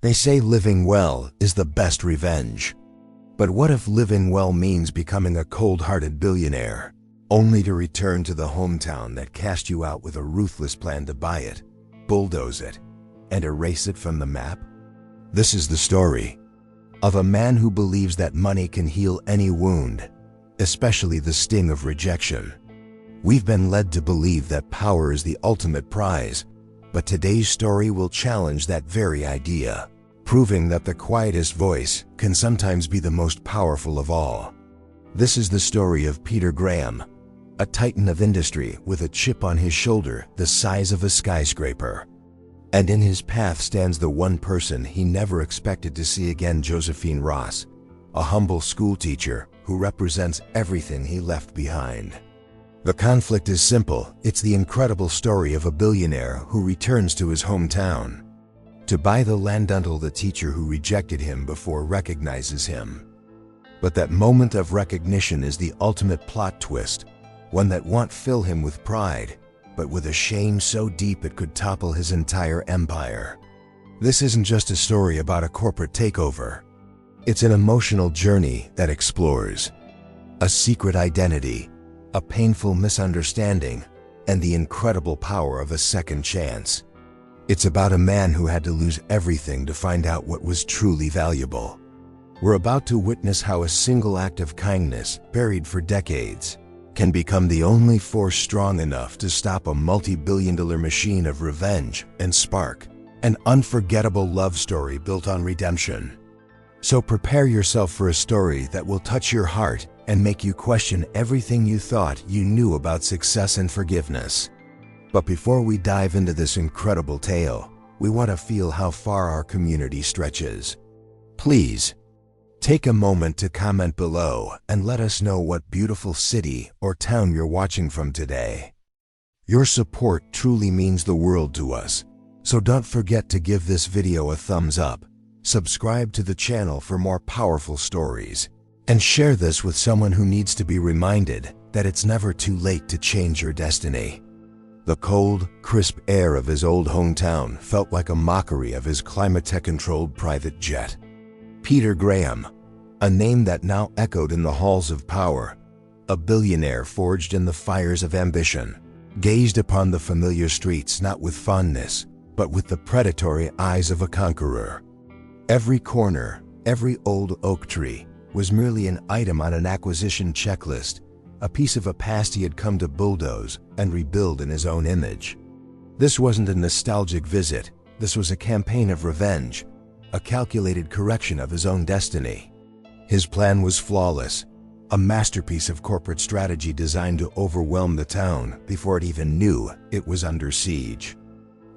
They say living well is the best revenge. But what if living well means becoming a cold-hearted billionaire, only to return to the hometown that cast you out with a ruthless plan to buy it, bulldoze it, and erase it from the map? This is the story of a man who believes that money can heal any wound, especially the sting of rejection. We've been led to believe that power is the ultimate prize, but today's story will challenge that very idea, proving that the quietest voice can sometimes be the most powerful of all. This is the story of Peter Graham, a titan of industry with a chip on his shoulder the size of a skyscraper. And in his path stands the one person he never expected to see again, Josephine Ross, a humble schoolteacher who represents everything he left behind. The conflict is simple. It's the incredible story of a billionaire who returns to his hometown to buy the land until the teacher who rejected him before recognizes him. But that moment of recognition is the ultimate plot twist, one that won't fill him with pride, but with a shame so deep it could topple his entire empire. This isn't just a story about a corporate takeover. It's an emotional journey that explores a secret identity, a painful misunderstanding, and the incredible power of a second chance. It's about a man who had to lose everything to find out what was truly valuable. We're about to witness how a single act of kindness, buried for decades, can become the only force strong enough to stop a multi-billion-dollar machine of revenge and spark an unforgettable love story built on redemption. So prepare yourself for a story that will touch your heart and make you question everything you thought you knew about success and forgiveness. But before we dive into this incredible tale, we want to feel how far our community stretches. Please, take a moment to comment below and let us know what beautiful city or town you're watching from today. Your support truly means the world to us, so don't forget to give this video a thumbs up, subscribe to the channel for more powerful stories, and share this with someone who needs to be reminded that it's never too late to change your destiny. The cold, crisp air of his old hometown felt like a mockery of his climate-controlled private jet. Peter Graham, a name that now echoed in the halls of power, a billionaire forged in the fires of ambition, gazed upon the familiar streets not with fondness, but with the predatory eyes of a conqueror. Every corner, every old oak tree, was merely an item on an acquisition checklist, a piece of a past he had come to bulldoze and rebuild in his own image. This wasn't a nostalgic visit. This was a campaign of revenge, a calculated correction of his own destiny. His plan was flawless, a masterpiece of corporate strategy designed to overwhelm the town before it even knew it was under siege.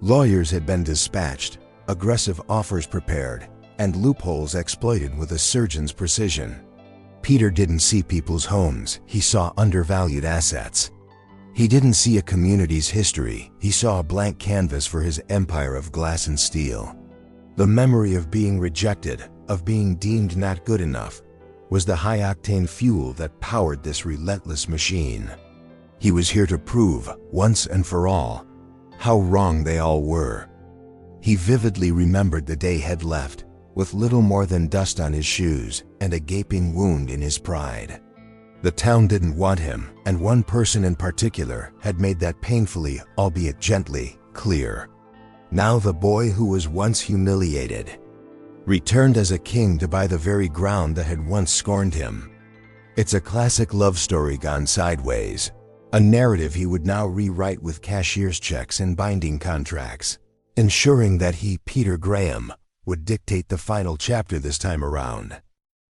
Lawyers had been dispatched, aggressive offers prepared, and loopholes exploited with a surgeon's precision. Peter didn't see people's homes, he saw undervalued assets. He didn't see a community's history, he saw a blank canvas for his empire of glass and steel. The memory of being rejected, of being deemed not good enough, was the high-octane fuel that powered this relentless machine. He was here to prove, once and for all, how wrong they all were. He vividly remembered the day he'd left, with little more than dust on his shoes and a gaping wound in his pride. The town didn't want him, and one person in particular had made that painfully, albeit gently, clear. Now the boy who was once humiliated returned as a king to buy the very ground that had once scorned him. It's a classic love story gone sideways, a narrative he would now rewrite with cashier's checks and binding contracts, ensuring that he, Peter Graham, would dictate the final chapter this time around.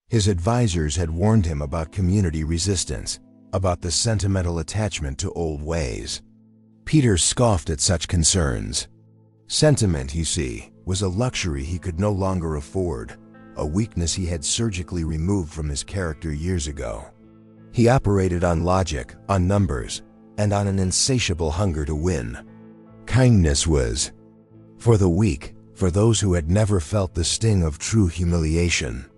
His advisors had warned him about community resistance, about the sentimental attachment to old ways. Peter scoffed at such concerns. Sentiment, you see, was a luxury he could no longer afford, a weakness he had surgically removed from his character years ago. He operated on logic, on numbers, and on an insatiable hunger to win. Kindness was for the weak, for those who had never felt the sting of true humiliation.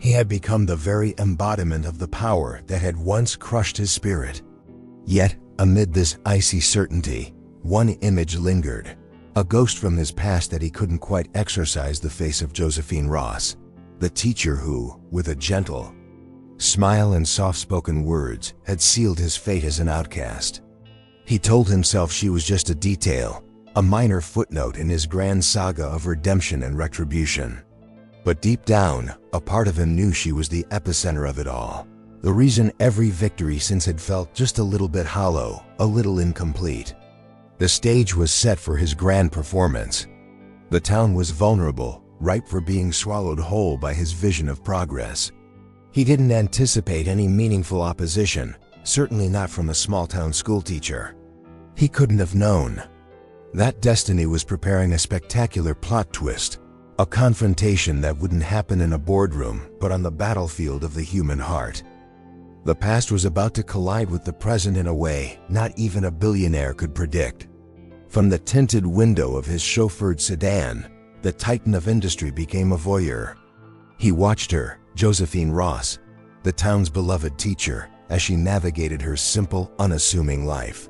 He had become the very embodiment of the power that had once crushed his spirit. Yet, amid this icy certainty, one image lingered, a ghost from his past that he couldn't quite exorcise the face of Josephine Ross, the teacher who, with a gentle smile and soft-spoken words, had sealed his fate as an outcast. He told himself she was just a detail, a minor footnote in his grand saga of redemption and retribution. But deep down, a part of him knew she was the epicenter of it all. The reason every victory since had felt just a little bit hollow, a little incomplete. The stage was set for his grand performance. The town was vulnerable, ripe for being swallowed whole by his vision of progress. He didn't anticipate any meaningful opposition, certainly not from a small-town schoolteacher. He couldn't have known that destiny was preparing a spectacular plot twist, a confrontation that wouldn't happen in a boardroom but on the battlefield of the human heart. The past was about to collide with the present in a way not even a billionaire could predict. From the tinted window of his chauffeured sedan, the titan of industry became a voyeur. He watched her, Josephine Ross, the town's beloved teacher, as she navigated her simple, unassuming life.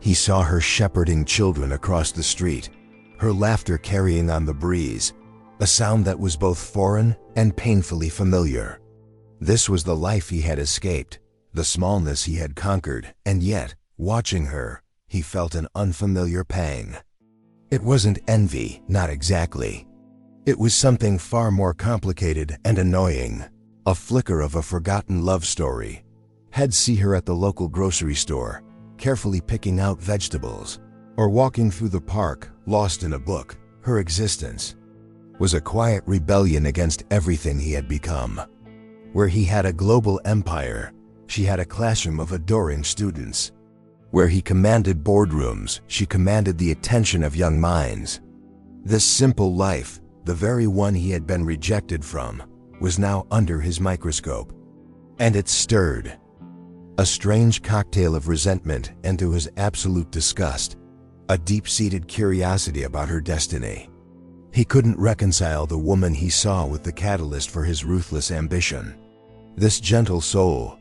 He saw her shepherding children across the street, her laughter carrying on the breeze, a sound that was both foreign and painfully familiar. This was the life he had escaped, the smallness he had conquered, and yet, watching her, he felt an unfamiliar pang. It wasn't envy, not exactly. It was something far more complicated and annoying, a flicker of a forgotten love story. He'd see her at the local grocery store, carefully picking out vegetables, or walking through the park, lost in a book. Her existence was a quiet rebellion against everything he had become. Where he had a global empire, she had a classroom of adoring students. Where he commanded boardrooms, she commanded the attention of young minds. This simple life, the very one he had been rejected from, was now under his microscope. And it stirred a strange cocktail of resentment and, to his absolute disgust, a deep-seated curiosity about her destiny. He couldn't reconcile the woman he saw with the catalyst for his ruthless ambition. This gentle soul,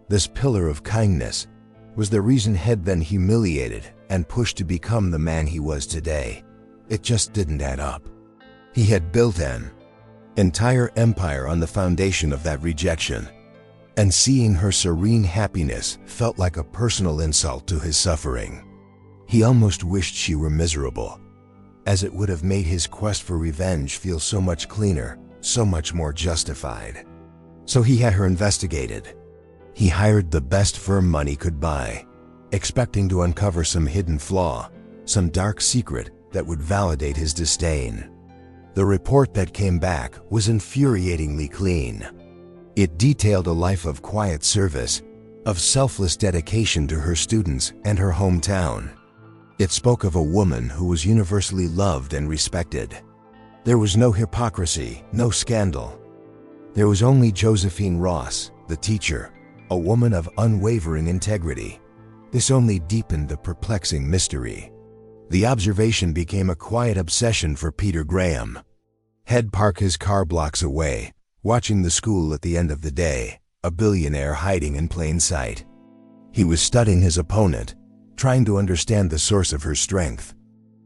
this pillar of kindness, was the reason he'd been humiliated and pushed to become the man he was today. It just didn't add up. He had built an entire empire on the foundation of that rejection, and seeing her serene happiness felt like a personal insult to his suffering. He almost wished she were miserable, as it would have made his quest for revenge feel so much cleaner, so much more justified. So he had her investigated. He hired the best firm money could buy, expecting to uncover some hidden flaw, some dark secret that would validate his disdain. The report that came back was infuriatingly clean. It detailed a life of quiet service, of selfless dedication to her students and her hometown. It spoke of a woman who was universally loved and respected. There was no hypocrisy, no scandal. There was only Josephine Ross, the teacher, a woman of unwavering integrity. This only deepened the perplexing mystery. The observation became a quiet obsession for Peter Graham. He'd park his car blocks away, watching the school at the end of the day, a billionaire hiding in plain sight. He was studying his opponent, trying to understand the source of her strength.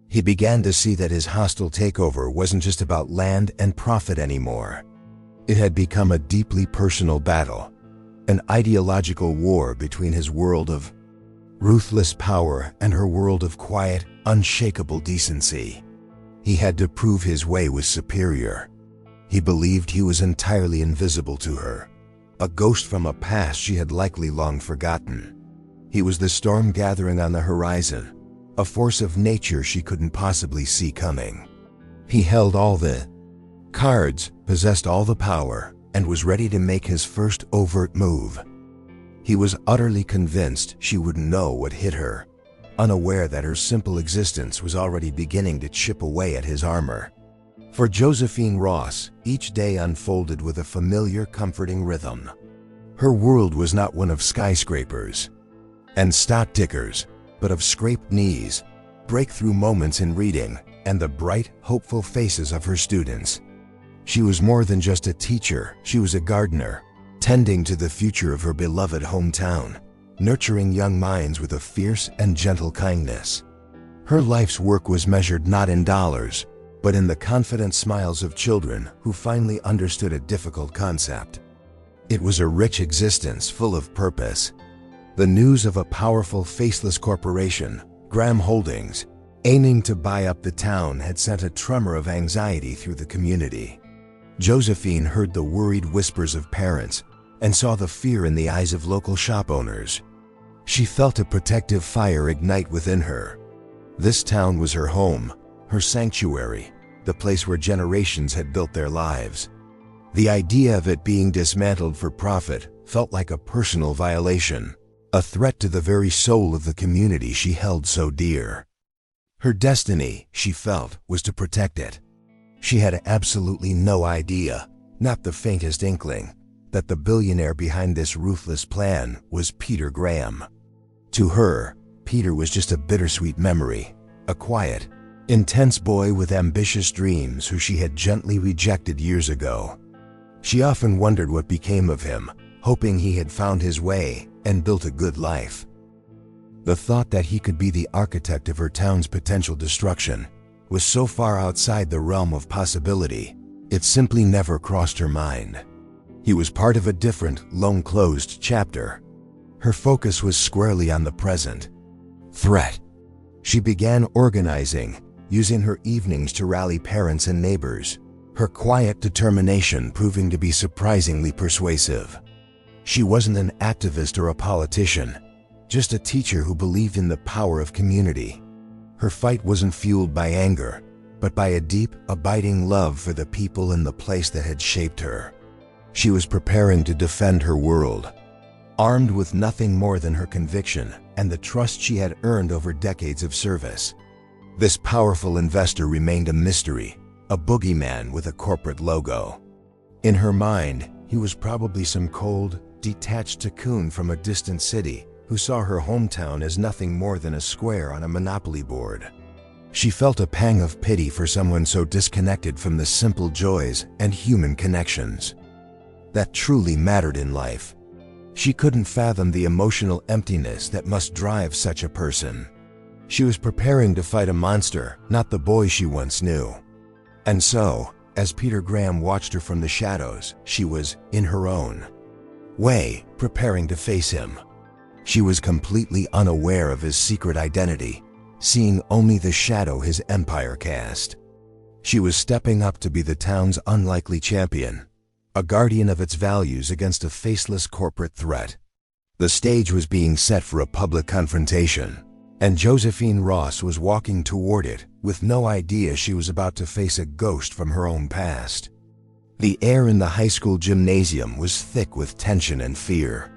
He began to see that his hostile takeover wasn't just about land and profit anymore. It had become a deeply personal battle, an ideological war between his world of ruthless power and her world of quiet, unshakable decency. He had to prove his way was superior. He believed he was entirely invisible to her, a ghost from a past she had likely long forgotten. He was the storm gathering on the horizon, a force of nature she couldn't possibly see coming. He held all the cards, possessed all the power, and was ready to make his first overt move. He was utterly convinced she wouldn't know what hit her, unaware that her simple existence was already beginning to chip away at his armor. For Josephine Ross, each day unfolded with a familiar, comforting rhythm. Her world was not one of skyscrapers and stock tickers, but of scraped knees, breakthrough moments in reading, and the bright, hopeful faces of her students. She was more than just a teacher, she was a gardener, tending to the future of her beloved hometown, nurturing young minds with a fierce and gentle kindness. Her life's work was measured not in dollars, but in the confident smiles of children who finally understood a difficult concept. It was a rich existence full of purpose. The news of a powerful faceless corporation, Graham Holdings, aiming to buy up the town had sent a tremor of anxiety through the community. Josephine heard the worried whispers of parents and saw the fear in the eyes of local shop owners. She felt a protective fire ignite within her. This town was her home, her sanctuary, the place where generations had built their lives. The idea of it being dismantled for profit felt like a personal violation, a threat to the very soul of the community she held so dear. Her destiny, she felt, was to protect it. She had absolutely no idea, not the faintest inkling, that the billionaire behind this ruthless plan was Peter Graham. To her, Peter was just a bittersweet memory, a quiet, intense boy with ambitious dreams who she had gently rejected years ago. She often wondered what became of him, hoping he had found his way and built a good life. The thought that he could be the architect of her town's potential destruction was so far outside the realm of possibility, it simply never crossed her mind. He was part of a different, long-closed chapter. Her focus was squarely on the present. Threat. She began organizing, using her evenings to rally parents and neighbors, her quiet determination proving to be surprisingly persuasive. She wasn't an activist or a politician, just a teacher who believed in the power of community. Her fight wasn't fueled by anger, but by a deep, abiding love for the people and the place that had shaped her. She was preparing to defend her world, armed with nothing more than her conviction and the trust she had earned over decades of service. This powerful investor remained a mystery, a boogeyman with a corporate logo. In her mind, he was probably some cold, detached tycoon from a distant city who saw her hometown as nothing more than a square on a monopoly board. She felt a pang of pity for someone so disconnected from the simple joys and human connections that truly mattered in life. She couldn't fathom the emotional emptiness that must drive such a person. She was preparing to fight a monster, not the boy she once knew. And so, as Peter Graham watched her from the shadows, she was, in her own way, preparing to face him. She was completely unaware of his secret identity, seeing only the shadow his empire cast. She was stepping up to be the town's unlikely champion, a guardian of its values against a faceless corporate threat. The stage was being set for a public confrontation, and Josephine Ross was walking toward it with no idea she was about to face a ghost from her own past. The air in the high school gymnasium was thick with tension and fear.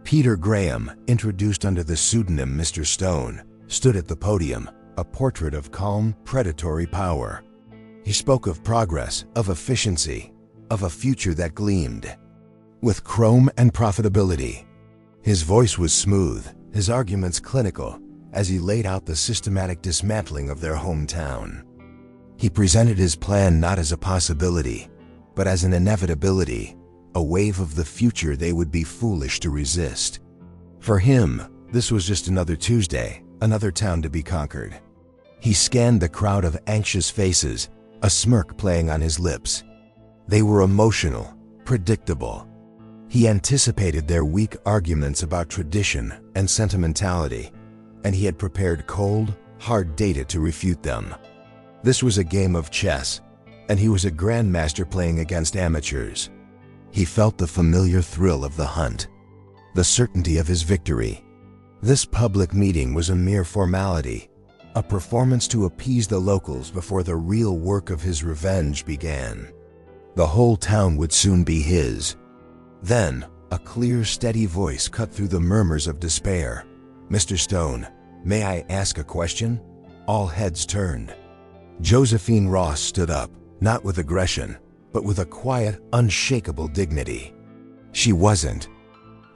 Peter Graham, introduced under the pseudonym Mr. Stone, stood at the podium, a portrait of calm, predatory power. He spoke of progress, of efficiency, of a future that gleamed with chrome and profitability. His voice was smooth, his arguments clinical, as he laid out the systematic dismantling of their hometown. He presented his plan not as a possibility, but as an inevitability, a wave of the future they would be foolish to resist. For him, this was just another Tuesday, another town to be conquered. He scanned the crowd of anxious faces, a smirk playing on his lips. They were emotional, predictable. He anticipated their weak arguments about tradition and sentimentality, and he had prepared cold, hard data to refute them. This was a game of chess, and he was a grandmaster playing against amateurs. He felt the familiar thrill of the hunt, the certainty of his victory. This public meeting was a mere formality, a performance to appease the locals before the real work of his revenge began. The whole town would soon be his. Then, a clear, steady voice cut through the murmurs of despair. "Mr. Stone, may I ask a question?" All heads turned. Josephine Ross stood up, not with aggression, but with a quiet, unshakable dignity. She wasn't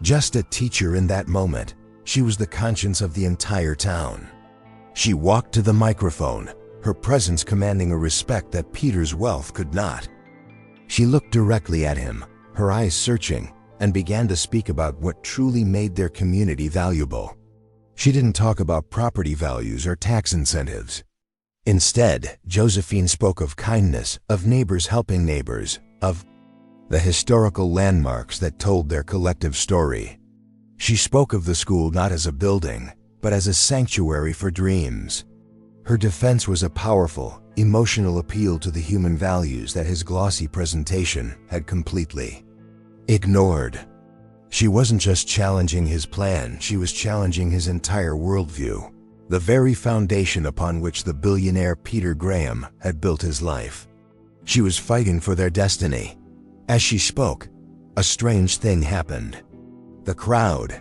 just a teacher in that moment. She was the conscience of the entire town. She walked to the microphone, her presence commanding a respect that Peter's wealth could not. She looked directly at him, her eyes searching, and began to speak about what truly made their community valuable. She didn't talk about property values or tax incentives. Instead, Josephine spoke of kindness, of neighbors helping neighbors, of the historical landmarks that told their collective story. She spoke of the school not as a building, but as a sanctuary for dreams. Her defense was a powerful, emotional appeal to the human values that his glossy presentation had completely ignored. She wasn't just challenging his plan, she was challenging his entire worldview, the very foundation upon which the billionaire Peter Graham had built his life. She was fighting for their destiny. As she spoke, a strange thing happened. The crowd,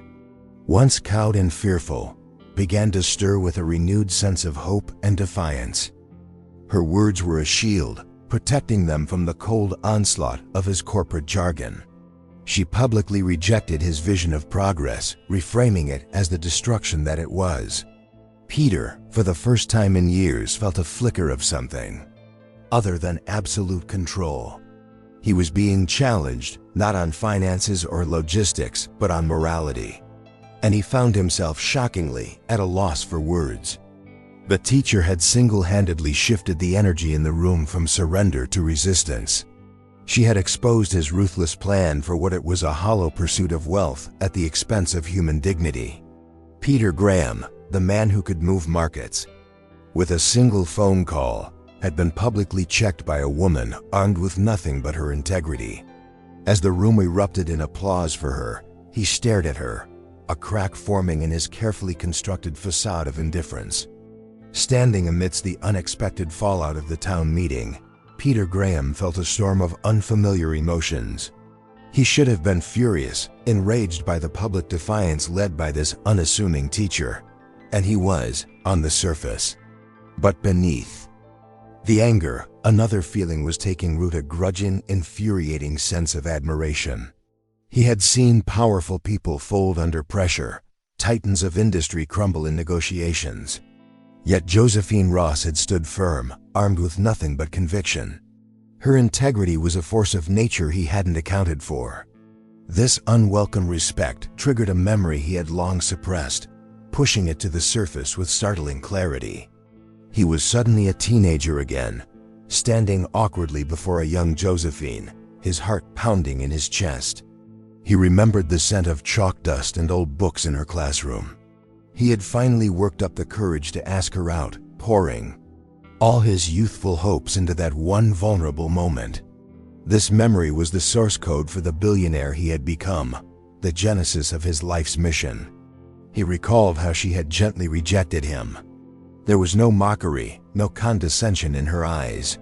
once cowed and fearful, began to stir with a renewed sense of hope and defiance. Her words were a shield, protecting them from the cold onslaught of his corporate jargon. She publicly rejected his vision of progress, reframing it as the destruction that it was. Peter, for the first time in years, felt a flicker of something other than absolute control. He was being challenged, not on finances or logistics, but on morality. And he found himself shockingly at a loss for words. The teacher had single-handedly shifted the energy in the room from surrender to resistance. She had exposed his ruthless plan for what it was: a hollow pursuit of wealth at the expense of human dignity. Peter Graham, the man who could move markets, with a single phone call, had been publicly checked by a woman armed with nothing but her integrity. As the room erupted in applause for her, he stared at her, a crack forming in his carefully constructed facade of indifference. Standing amidst the unexpected fallout of the town meeting, Peter Graham felt a storm of unfamiliar emotions. He should have been furious, enraged by the public defiance led by this unassuming teacher, and he was, on the surface. But beneath the anger, another feeling was taking root: a grudging, infuriating sense of admiration. He had seen powerful people fold under pressure, titans of industry crumble in negotiations. Yet Josephine Ross had stood firm, armed with nothing but conviction. Her integrity was a force of nature he hadn't accounted for. This unwelcome respect triggered a memory he had long suppressed, pushing it to the surface with startling clarity. He was suddenly a teenager again, standing awkwardly before a young Josephine, his heart pounding in his chest. He remembered the scent of chalk dust and old books in her classroom. He had finally worked up the courage to ask her out, pouring all his youthful hopes into that one vulnerable moment. This memory was the source code for the billionaire he had become, the genesis of his life's mission. He recalled how she had gently rejected him. There was no mockery, no condescension in her eyes.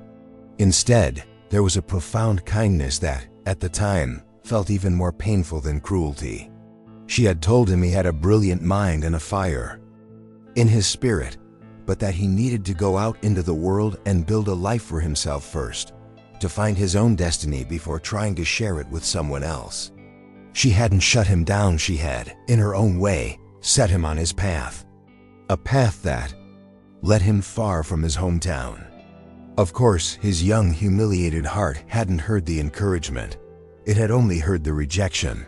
Instead, there was a profound kindness that, at the time, felt even more painful than cruelty. She had told him he had a brilliant mind and a fire in his spirit, but that he needed to go out into the world and build a life for himself first, to find his own destiny before trying to share it with someone else. She hadn't shut him down, she had, in her own way, set him on his path. A path that led him far from his hometown. Of course, his young, humiliated heart hadn't heard the encouragement. It had only heard the rejection.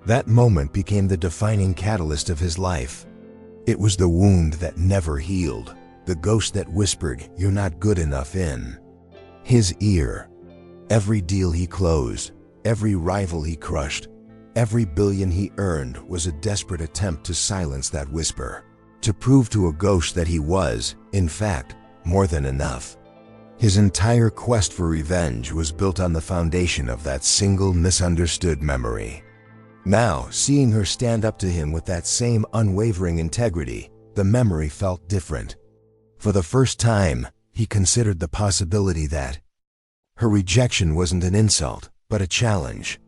That moment became the defining catalyst of his life. It was the wound that never healed, the ghost that whispered, "You're not good enough," in his ear. Every deal he closed, every rival he crushed, every billion he earned was a desperate attempt to silence that whisper, to prove to a ghost that he was, in fact, more than enough. His entire quest for revenge was built on the foundation of that single misunderstood memory. Now, seeing her stand up to him with that same unwavering integrity, the memory felt different. For the first time, he considered the possibility that her rejection wasn't an insult, but a challenge.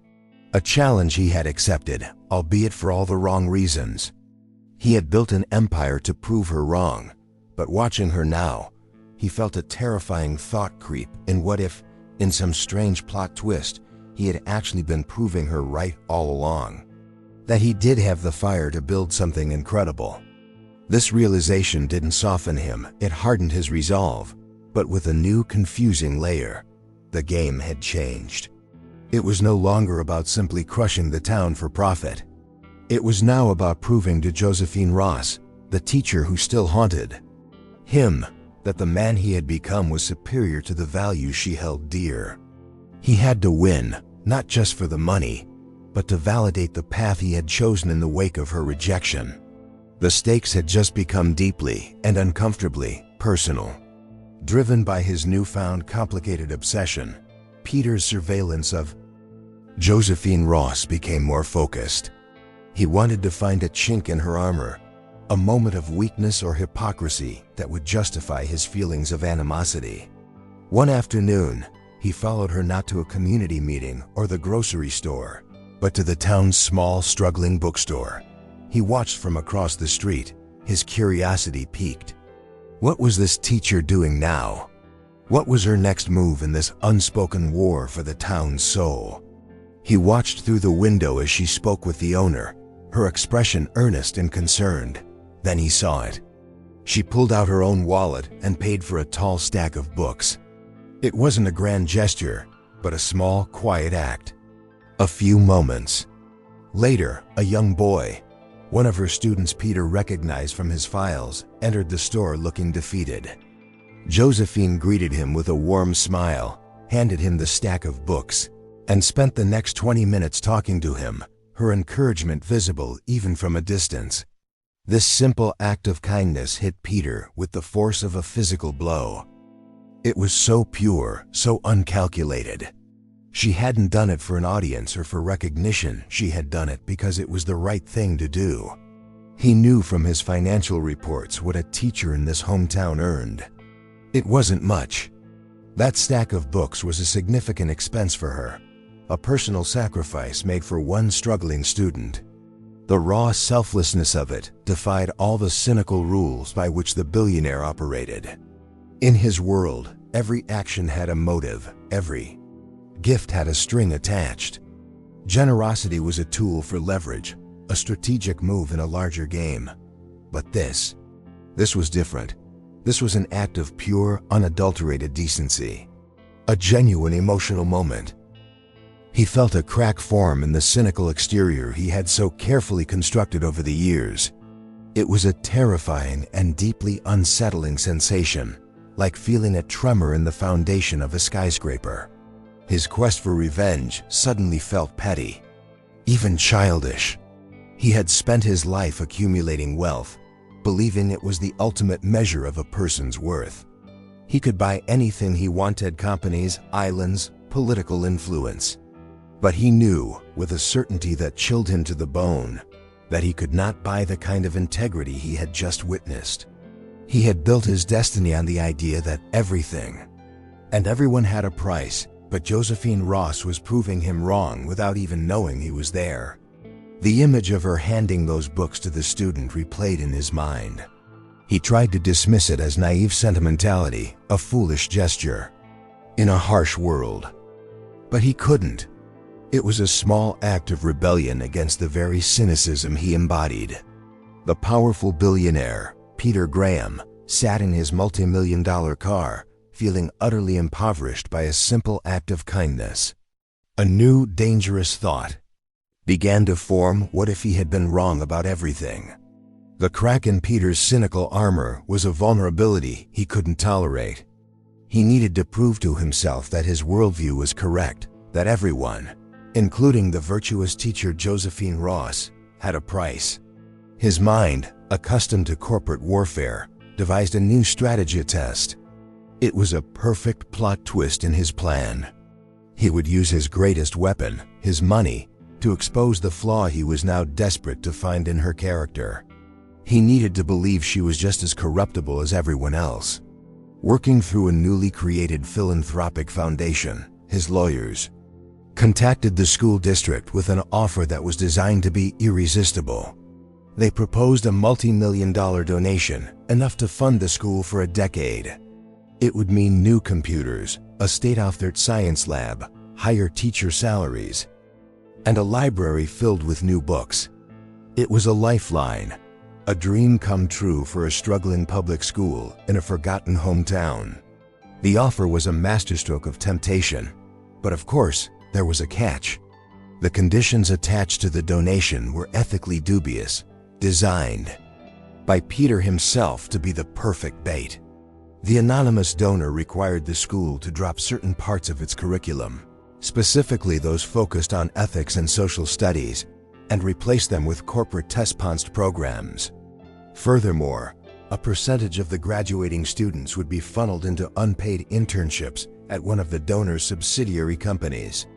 A challenge he had accepted, albeit for all the wrong reasons. He had built an empire to prove her wrong, but watching her now, he felt a terrifying thought creep in what if, in some strange plot twist, he had actually been proving her right all along. That he did have the fire to build something incredible. This realization didn't soften him, it hardened his resolve, but with a new confusing layer. The game had changed. It was no longer about simply crushing the town for profit. It was now about proving to Josephine Ross, the teacher who still haunted him, that the man he had become was superior to the values she held dear. He had to win, not just for the money, but to validate the path he had chosen in the wake of her rejection. The stakes had just become deeply and uncomfortably personal. Driven by his newfound complicated obsession, Peter's surveillance of Josephine Ross became more focused. He wanted to find a chink in her armor, a moment of weakness or hypocrisy that would justify his feelings of animosity. One afternoon, he followed her not to a community meeting or the grocery store, but to the town's small, struggling bookstore. He watched from across the street, his curiosity piqued. What was this teacher doing now? What was her next move in this unspoken war for the town's soul? He watched through the window as she spoke with the owner, her expression earnest and concerned. Then he saw it. She pulled out her own wallet and paid for a tall stack of books. It wasn't a grand gesture, but a small, quiet act. A few moments later, a young boy, one of her students Peter recognized from his files, entered the store looking defeated. Josephine greeted him with a warm smile, handed him the stack of books, and spent the next 20 minutes talking to him, her encouragement visible even from a distance. This simple act of kindness hit Peter with the force of a physical blow. It was so pure, so uncalculated. She hadn't done it for an audience or for recognition, she had done it because it was the right thing to do. He knew from his financial reports what a teacher in this hometown earned. It wasn't much. That stack of books was a significant expense for her, a personal sacrifice made for one struggling student. The raw selflessness of it defied all the cynical rules by which the billionaire operated. In his world, every action had a motive, every gift had a string attached. Generosity was a tool for leverage, a strategic move in a larger game. But this was different. This was an act of pure, unadulterated decency. A genuine emotional moment. He felt a crack form in the cynical exterior he had so carefully constructed over the years. It was a terrifying and deeply unsettling sensation, like feeling a tremor in the foundation of a skyscraper. His quest for revenge suddenly felt petty, even childish. He had spent his life accumulating wealth, believing it was the ultimate measure of a person's worth. He could buy anything he wanted: companies, islands, political influence. But he knew, with a certainty that chilled him to the bone, that he could not buy the kind of integrity he had just witnessed. He had built his destiny on the idea that everything and everyone had a price, but Josephine Ross was proving him wrong without even knowing he was there. The image of her handing those books to the student replayed in his mind. He tried to dismiss it as naive sentimentality, a foolish gesture, in a harsh world. But he couldn't. It was a small act of rebellion against the very cynicism he embodied. The powerful billionaire, Peter Graham, sat in his multi-million-dollar car, feeling utterly impoverished by a simple act of kindness. A new, dangerous thought began to form. What if he had been wrong about everything? The crack in Peter's cynical armor was a vulnerability he couldn't tolerate. He needed to prove to himself that his worldview was correct, that everyone, including the virtuous teacher Josephine Ross, had a price. His mind, accustomed to corporate warfare, devised a new strategy test. It was a perfect plot twist in his plan. He would use his greatest weapon, his money, to expose the flaw he was now desperate to find in her character. He needed to believe she was just as corruptible as everyone else. Working through a newly created philanthropic foundation, his lawyers contacted the school district with an offer that was designed to be irresistible. They proposed a multi-million-dollar donation, enough to fund the school for a decade. It would mean new computers, a state-of-the-art science lab, higher teacher salaries, and a library filled with new books. It was a lifeline, a dream come true for a struggling public school in a forgotten hometown. The offer was a masterstroke of temptation, but of course, there was a catch. The conditions attached to the donation were ethically dubious, designed by Peter himself to be the perfect bait. The anonymous donor required the school to drop certain parts of its curriculum, specifically those focused on ethics and social studies, and replace them with corporate test-punched programs. Furthermore, a percentage of the graduating students would be funneled into unpaid internships at one of the donor's subsidiary companies.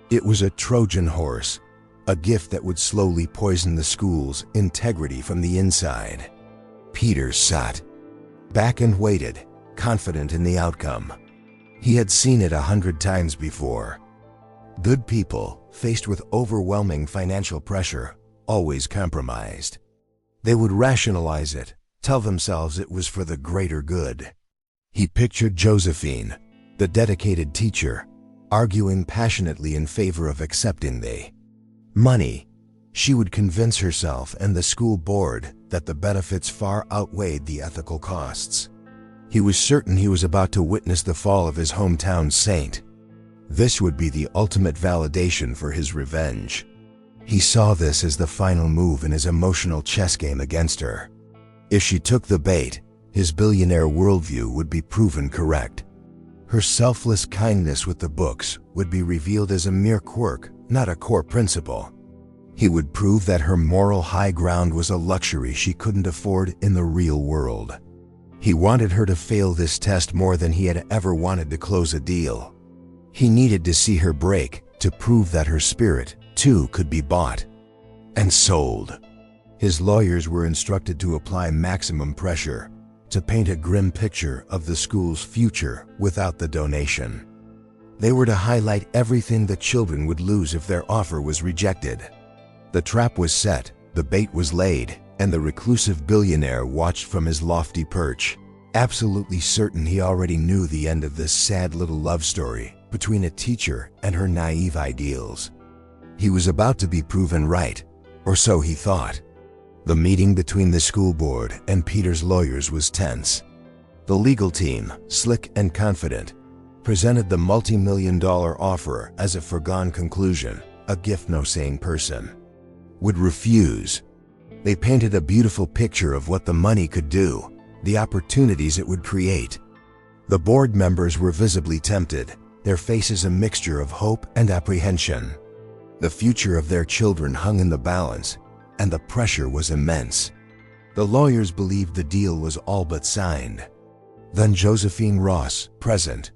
It was a Trojan horse, a gift that would slowly poison the school's integrity from the inside. Peter sat back and waited, confident in the outcome. He had seen it 100 times before. Good people, faced with overwhelming financial pressure, always compromised. They would rationalize it, tell themselves it was for the greater good. He pictured Josephine, the dedicated teacher, arguing passionately in favor of accepting the money. She would convince herself and the school board that the benefits far outweighed the ethical costs. He was certain he was about to witness the fall of his hometown saint. This would be the ultimate validation for his revenge. He saw this as the final move in his emotional chess game against her. If she took the bait, his billionaire worldview would be proven correct. Her selfless kindness with the books would be revealed as a mere quirk, not a core principle. He would prove that her moral high ground was a luxury she couldn't afford in the real world. He wanted her to fail this test more than he had ever wanted to close a deal. He needed to see her break to prove that her spirit, too, could be bought and sold. His lawyers were instructed to apply maximum pressure to paint a grim picture of the school's future without the donation. They were to highlight everything the children would lose if their offer was rejected. The trap was set, the bait was laid, and the reclusive billionaire watched from his lofty perch, absolutely certain he already knew the end of this sad little love story between a teacher and her naive ideals. He was about to be proven right, or so he thought. The meeting between the school board and Peter's lawyers was tense. The legal team, slick and confident, presented the multi-million-dollar offer as a foregone conclusion, a gift no sane person would refuse. They painted a beautiful picture of what the money could do, the opportunities it would create. The board members were visibly tempted, their faces a mixture of hope and apprehension. The future of their children hung in the balance, and the pressure was immense. The lawyers believed the deal was all but signed. Then Josephine Ross, present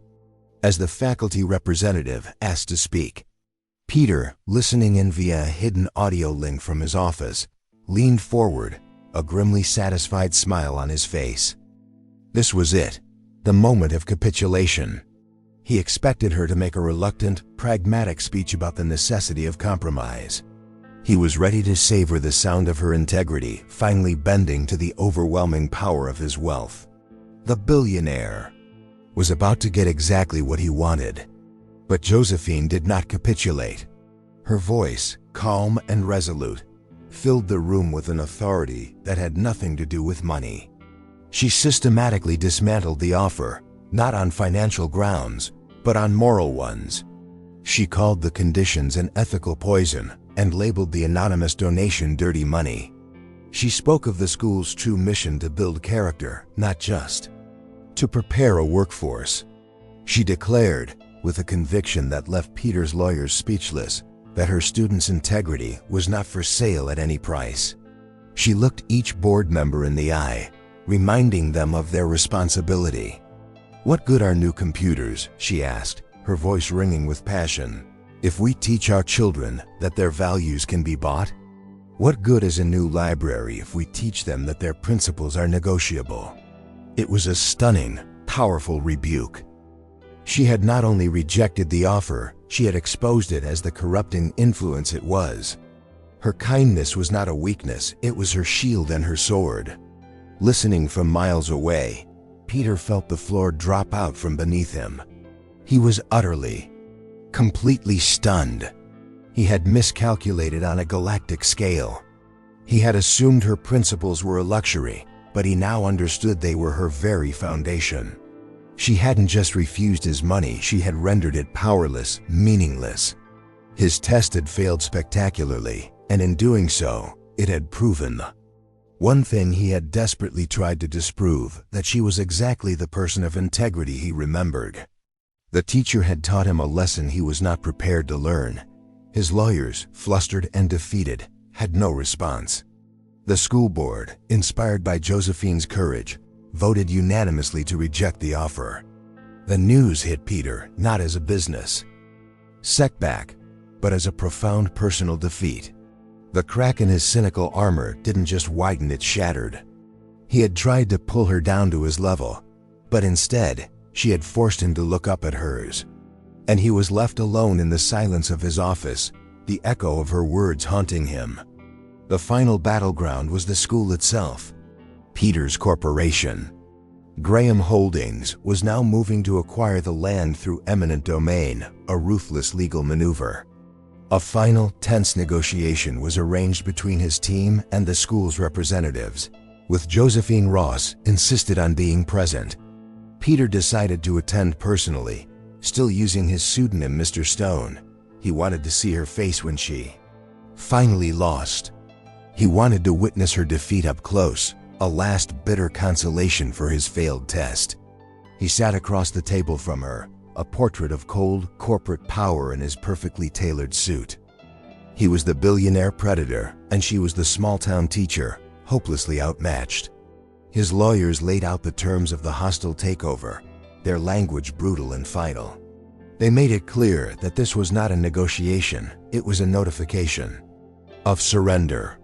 as the faculty representative, asked to speak. Peter, listening in via a hidden audio link from his office, leaned forward, a grimly satisfied smile on his face. This was it, the moment of capitulation. He expected her to make a reluctant, pragmatic speech about the necessity of compromise. He was ready to savor the sound of her integrity finally bending to the overwhelming power of his wealth. The billionaire was about to get exactly what he wanted. But Josephine did not capitulate. Her voice, calm and resolute, filled the room with an authority that had nothing to do with money. She systematically dismantled the offer, not on financial grounds, but on moral ones. She called the conditions an ethical poison and labeled the anonymous donation dirty money. She spoke of the school's true mission to build character, not just to prepare a workforce. She declared, with a conviction that left Peter's lawyers speechless, that her students' integrity was not for sale at any price. She looked each board member in the eye, reminding them of their responsibility. "What good are new computers?" she asked, her voice ringing with passion, "if we teach our children that their values can be bought? What good is a new library if we teach them that their principles are negotiable?" It was a stunning, powerful rebuke. She had not only rejected the offer, she had exposed it as the corrupting influence it was. Her kindness was not a weakness, it was her shield and her sword. Listening from miles away, Peter felt the floor drop out from beneath him. He was utterly, completely stunned. He had miscalculated on a galactic scale. He had assumed her principles were a luxury, but he now understood they were her very foundation. She hadn't just refused his money, she had rendered it powerless, meaningless. His test had failed spectacularly, and in doing so, it had proven One thing he had desperately tried to disprove, that she was exactly the person of integrity he remembered. The teacher had taught him a lesson he was not prepared to learn. His lawyers, flustered and defeated, had no response. The school board, inspired by Josephine's courage, voted unanimously to reject the offer. The news hit Peter not as a business setback, but as a profound personal defeat. The crack in his cynical armor didn't just widen, it shattered. He had tried to pull her down to his level, but instead, she had forced him to look up at hers. And he was left alone in the silence of his office, the echo of her words haunting him. The final battleground was the school itself, Peter's corporation. Graham Holdings was now moving to acquire the land through eminent domain, a ruthless legal maneuver. A final, tense negotiation was arranged between his team and the school's representatives, with Josephine Ross insisted on being present. Peter decided to attend personally, still using his pseudonym Mr. Stone. He wanted to see her face when she finally lost. He wanted to witness her defeat up close, a last bitter consolation for his failed test. He sat across the table from her, a portrait of cold, corporate power in his perfectly tailored suit. He was the billionaire predator, and she was the small-town teacher, hopelessly outmatched. His lawyers laid out the terms of the hostile takeover, their language brutal and final. They made it clear that this was not a negotiation, it was a notification of surrender.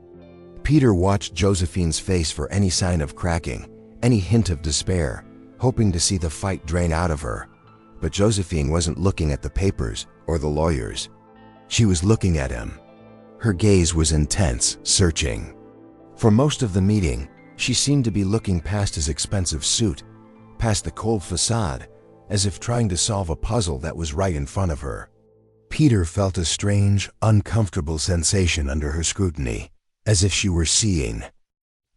Peter watched Josephine's face for any sign of cracking, any hint of despair, hoping to see the fight drain out of her. But Josephine wasn't looking at the papers or the lawyers. She was looking at him. Her gaze was intense, searching. For most of the meeting, she seemed to be looking past his expensive suit, past the cold facade, as if trying to solve a puzzle that was right in front of her. Peter felt a strange, uncomfortable sensation under her scrutiny, as if she were seeing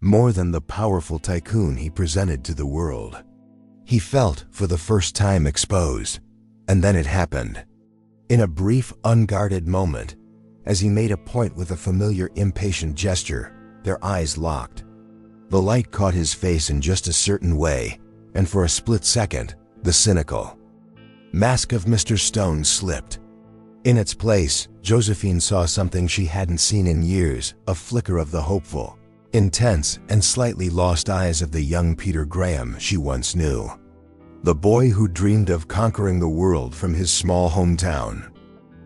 more than the powerful tycoon he presented to the world. He felt, for the first time, exposed, and then it happened. In a brief, unguarded moment, as he made a point with a familiar, impatient gesture, their eyes locked. The light caught his face in just a certain way, and for a split second, the cynical mask of Mr. Stone slipped. In its place, Josephine saw something she hadn't seen in years, a flicker of the hopeful, intense, and slightly lost eyes of the young Peter Graham she once knew. The boy who dreamed of conquering the world from his small hometown.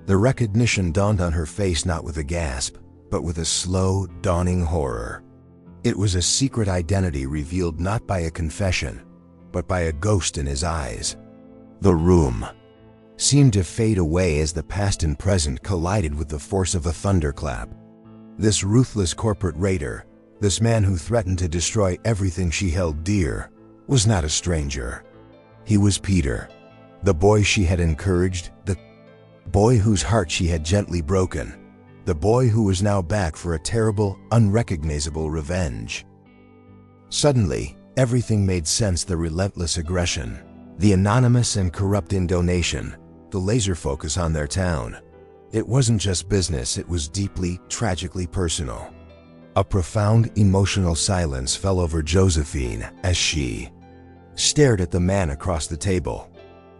The recognition dawned on her face not with a gasp, but with a slow, dawning horror. It was a secret identity revealed not by a confession, but by a ghost in his eyes. The room seemed to fade away as the past and present collided with the force of a thunderclap. This ruthless corporate raider, this man who threatened to destroy everything she held dear, was not a stranger. He was Peter, the boy she had encouraged, the boy whose heart she had gently broken, the boy who was now back for a terrible, unrecognizable revenge. Suddenly, everything made sense: the relentless aggression, the anonymous and corrupt donation, the laser focus on their town. It wasn't just business, it was deeply, tragically personal. A profound emotional silence fell over Josephine as she stared at the man across the table.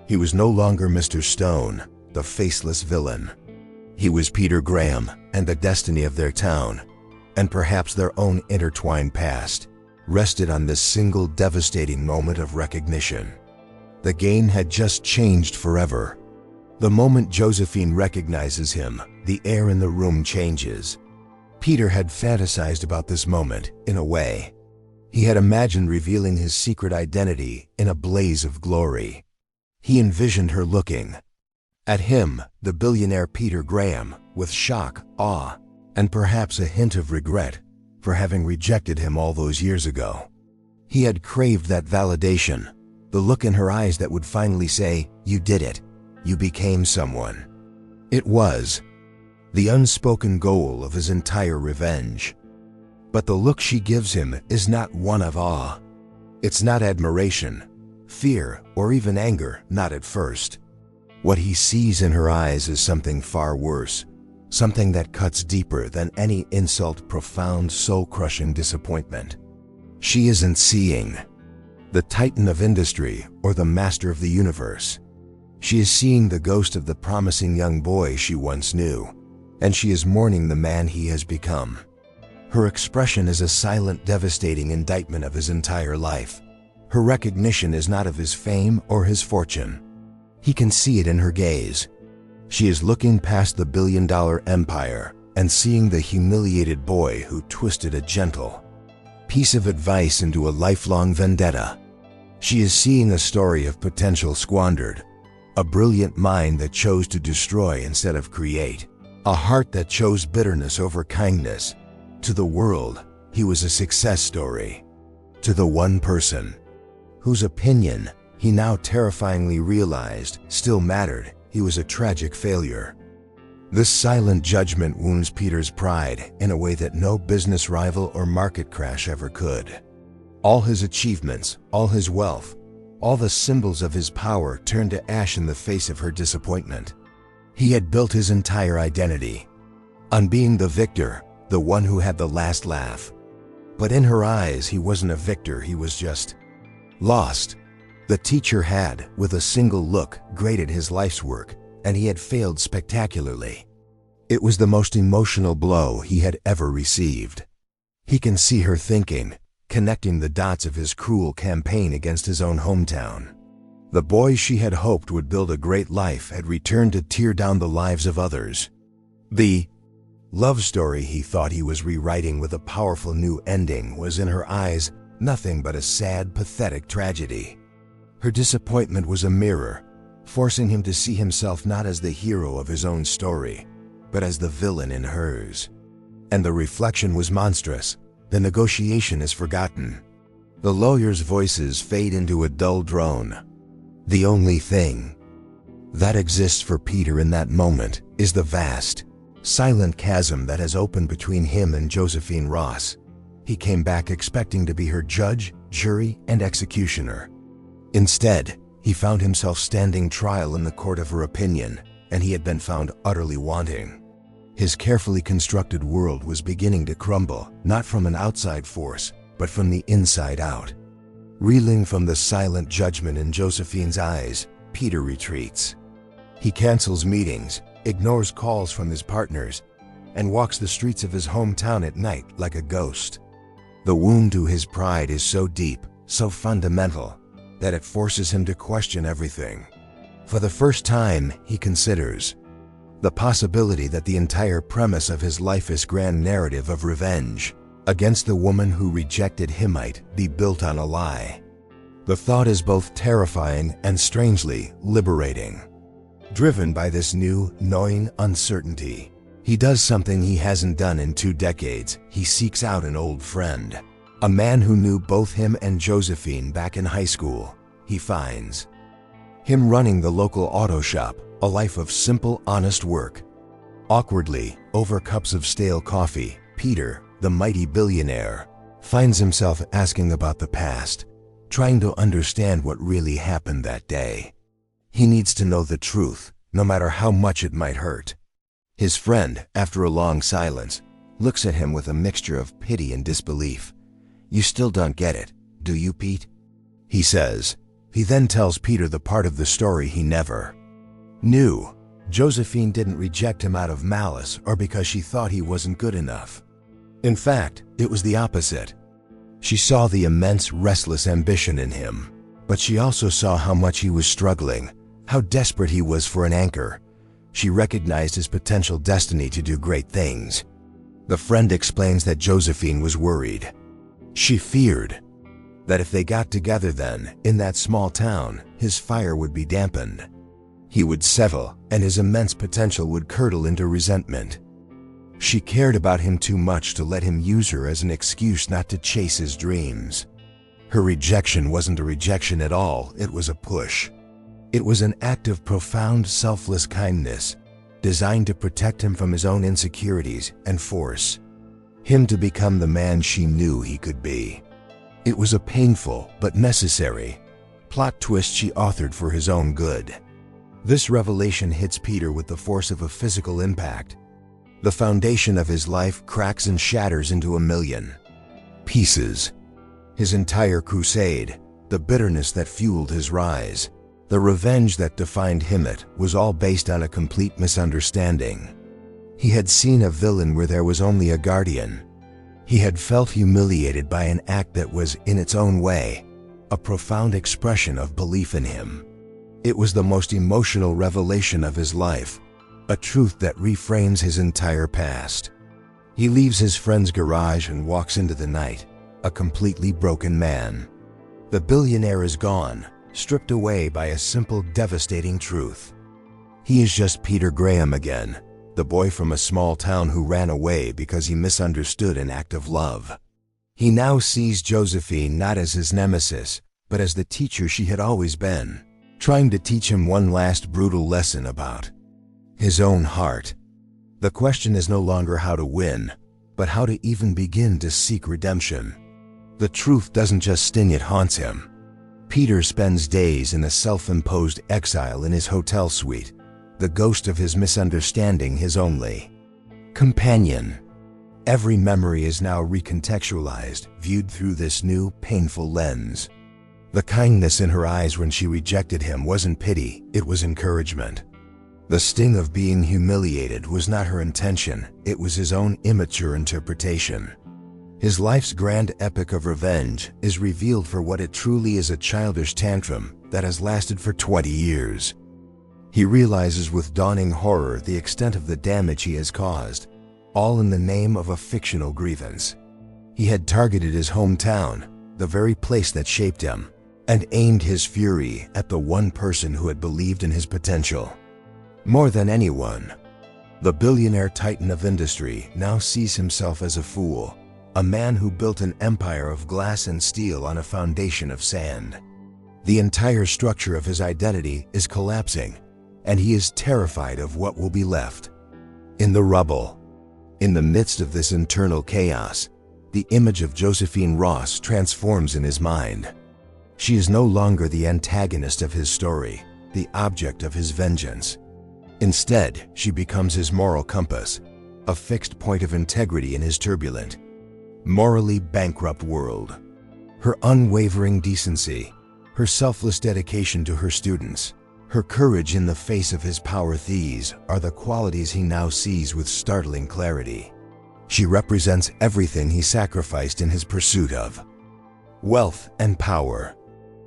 He was no longer Mr. Stone, the faceless villain. He was Peter Graham, and the destiny of their town, and perhaps their own intertwined past, rested on this single devastating moment of recognition. The game had just changed forever. The moment Josephine recognizes him, the air in the room changes. Peter had fantasized about this moment, in a way. He had imagined revealing his secret identity in a blaze of glory. He envisioned her looking at him, the billionaire Peter Graham, with shock, awe, and perhaps a hint of regret for having rejected him all those years ago. He had craved that validation, the look in her eyes that would finally say, "You did it. You became someone." It was the unspoken goal of his entire revenge. But the look she gives him is not one of awe. It's not admiration, fear, or even anger, not at first. What he sees in her eyes is something far worse, something that cuts deeper than any insult, profound, soul-crushing disappointment. She isn't seeing the titan of industry or the master of the universe. She is seeing the ghost of the promising young boy she once knew, and she is mourning the man he has become. Her expression is a silent, devastating indictment of his entire life. Her recognition is not of his fame or his fortune. He can see it in her gaze. She is looking past the billion-dollar empire and seeing the humiliated boy who twisted a gentle piece of advice into a lifelong vendetta. She is seeing a story of potential squandered, a brilliant mind that chose to destroy instead of create, a heart that chose bitterness over kindness. To the world, he was a success story. To the one person whose opinion he now terrifyingly realized still mattered, he was a tragic failure. This silent judgment wounds Peter's pride in a way that no business rival or market crash ever could. All his achievements, all his wealth, all the symbols of his power turned to ash in the face of her disappointment. He had built his entire identity on being the victor, the one who had the last laugh. But in her eyes, he wasn't a victor, he was just lost. The teacher had, with a single look, graded his life's work, and he had failed spectacularly. It was the most emotional blow he had ever received. He can see her thinking, connecting the dots of his cruel campaign against his own hometown. The boy she had hoped would build a great life had returned to tear down the lives of others. The love story he thought he was rewriting with a powerful new ending was in her eyes nothing but a sad, pathetic tragedy. Her disappointment was a mirror, forcing him to see himself not as the hero of his own story, but as the villain in hers. And the reflection was monstrous. The negotiation is forgotten. The lawyers' voices fade into a dull drone. The only thing that exists for Peter in that moment is the vast, silent chasm that has opened between him and Josephine Ross. He came back expecting to be her judge, jury, and executioner. Instead, he found himself standing trial in the court of her opinion, and he had been found utterly wanting. His carefully constructed world was beginning to crumble, not from an outside force, but from the inside out. Reeling from the silent judgment in Josephine's eyes, Peter retreats. He cancels meetings, ignores calls from his partners, and walks the streets of his hometown at night like a ghost. The wound to his pride is so deep, so fundamental, that it forces him to question everything. For the first time, he considers the possibility that the entire premise of his life's grand narrative of revenge against the woman who rejected him might be built on a lie. The thought is both terrifying and strangely liberating. Driven by this new, gnawing uncertainty, he does something he hasn't done in 2 decades. He seeks out an old friend, a man who knew both him and Josephine back in high school. He finds him running the local auto shop, a life of simple, honest work. Awkwardly, over cups of stale coffee, Peter, the mighty billionaire, finds himself asking about the past, trying to understand what really happened that day. He needs to know the truth, no matter how much it might hurt. His friend, after a long silence, looks at him with a mixture of pity and disbelief. "You still don't get it, do you, Pete?" he says. He then tells Peter the part of the story he never knew. Josephine didn't reject him out of malice or because she thought he wasn't good enough. In fact, it was the opposite. She saw the immense, restless ambition in him, but she also saw how much he was struggling, how desperate he was for an anchor. She recognized his potential destiny to do great things. The friend explains that Josephine was worried. She feared that if they got together then, in that small town, his fire would be dampened. He would settle, and his immense potential would curdle into resentment. She cared about him too much to let him use her as an excuse not to chase his dreams. Her rejection wasn't a rejection at all, it was a push. It was an act of profound, selfless kindness, designed to protect him from his own insecurities and force him to become the man she knew he could be. It was a painful but necessary plot twist she authored for his own good. This revelation hits Peter with the force of a physical impact. The foundation of his life cracks and shatters into a million pieces. His entire crusade, the bitterness that fueled his rise, the revenge that defined him, it was all based on a complete misunderstanding. He had seen a villain where there was only a guardian. He had felt humiliated by an act that was, in its own way, a profound expression of belief in him. It was the most emotional revelation of his life, a truth that reframes his entire past. He leaves his friend's garage and walks into the night, a completely broken man. The billionaire is gone, stripped away by a simple, devastating truth. He is just Peter Graham again, the boy from a small town who ran away because he misunderstood an act of love. He now sees Josephine not as his nemesis, but as the teacher she had always been, trying to teach him one last brutal lesson about his own heart. The question is no longer how to win, but how to even begin to seek redemption. The truth doesn't just sting, it haunts him. Peter spends days in a self-imposed exile in his hotel suite, the ghost of his misunderstanding his only companion. Every memory is now recontextualized, viewed through this new, painful lens. The kindness in her eyes when she rejected him wasn't pity, it was encouragement. The sting of being humiliated was not her intention, it was his own immature interpretation. His life's grand epic of revenge is revealed for what it truly is, a childish tantrum that has lasted for 20 years. He realizes with dawning horror the extent of the damage he has caused, all in the name of a fictional grievance. He had targeted his hometown, the very place that shaped him, and aimed his fury at the one person who had believed in his potential. More than anyone, the billionaire titan of industry now sees himself as a fool, a man who built an empire of glass and steel on a foundation of sand. The entire structure of his identity is collapsing, and he is terrified of what will be left in the rubble. In the midst of this internal chaos, the image of Josephine Ross transforms in his mind. She is no longer the antagonist of his story, the object of his vengeance. Instead, she becomes his moral compass, a fixed point of integrity in his turbulent, morally bankrupt world. Her unwavering decency, her selfless dedication to her students, her courage in the face of his power, these are the qualities he now sees with startling clarity. She represents everything he sacrificed in his pursuit of wealth and power.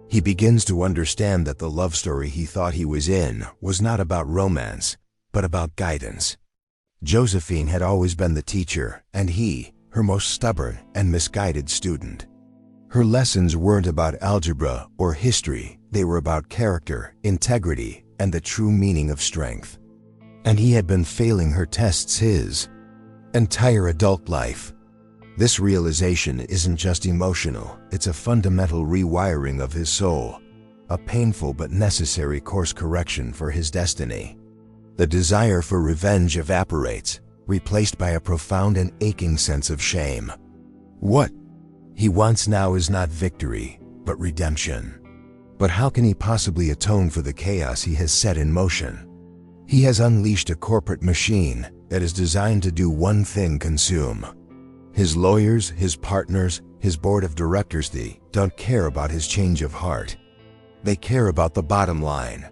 He begins to understand that the love story he thought he was in was not about romance, but about guidance. Josephine had always been the teacher, and he, her most stubborn and misguided student. Her lessons weren't about algebra or history, they were about character, integrity, and the true meaning of strength. And he had been failing her tests his entire adult life. This realization isn't just emotional, it's a fundamental rewiring of his soul, a painful but necessary course correction for his destiny. The desire for revenge evaporates, replaced by a profound and aching sense of shame. What he wants now is not victory, but redemption. But how can he possibly atone for the chaos he has set in motion? He has unleashed a corporate machine that is designed to do one thing: consume. His lawyers, his partners, his board of directors, they don't care about his change of heart. They care about the bottom line.